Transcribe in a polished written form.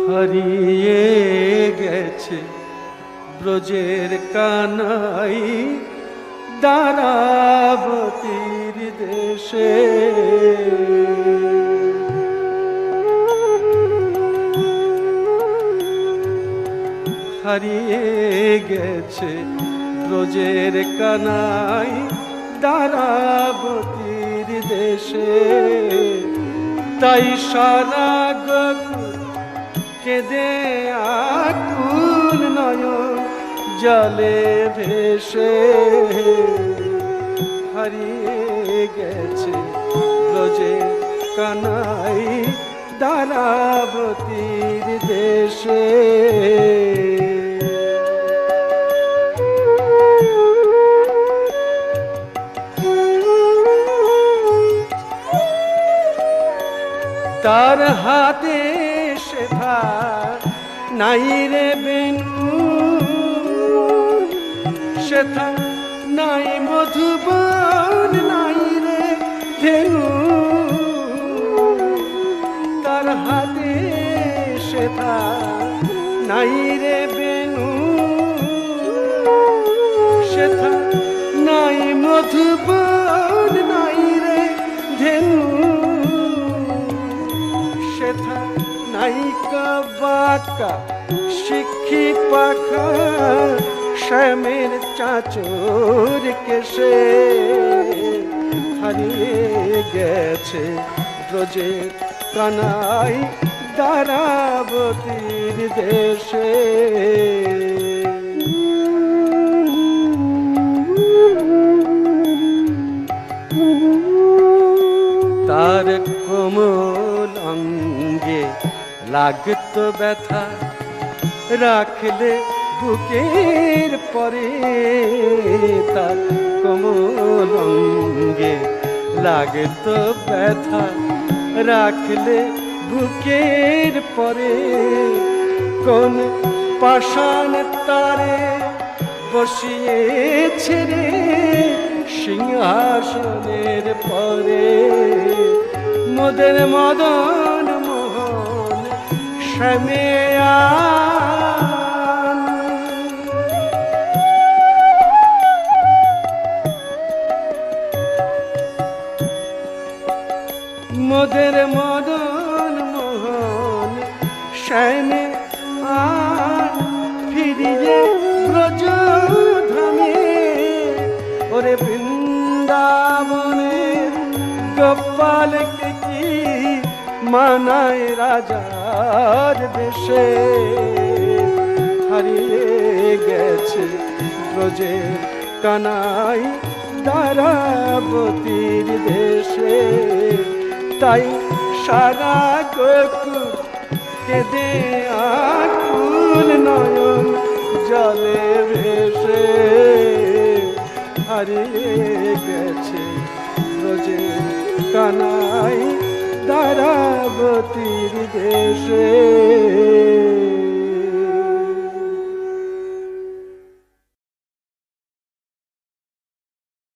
হারিয়ে গেছে ব্রজের কানাই দ্বারাবতীর দেশে। হারিয়ে গেছে ব্রজের কানাই দ্বারাবতীর দেশে। তাই সারা গোকুল কেঁদে আকুল নয়ন জলে ভেসে। হারিয়ে গেছে ব্রজের কানাই দ্বারাবতীর দেশে। তার হাতে সেথা নাই রে বেনু, সেথা নাই মধুবন, নাই রে ধেনু। তার হাতে সেথা নাই রে বেনু, সেথা নাই মধুবন, নাই রে ধেনু। সেথা নাইকা বাঁকা শিক্ষি পাখা শ্যামের চাঁচর কেশে। হারিয়ে গেছে ব্রজের কানাই দ্বারাবতীর দেশে। তার কোমল অঙ্গে লাগতো ব্যথা, রাখলে বুকের পরে। তার কোমল অঙ্গে লাগতো ব্যথা, রাখলে বুকের পরে। কোন পাষাণ তারে বসিয়েছে রে সিংহাসনের পরে। মোদের মদন মোহন শ্যামেয়া, মোদের মদন মোহন শ্যামে আন ফিরিয়ে ব্রজ ধামে। ওরে বৃন্দাবনের গোপালকে কি মানায় রাজার বেশে। হারিয়ে গেছে ব্রজের কানাই দ্বারাবতীর দেশে। তাই সারা গোকুল কেঁদে আকুল নয়ন জলে ভেসে। হারিয়ে গেছে ব্রজের কানাই দ্বারাবতীর দেশে।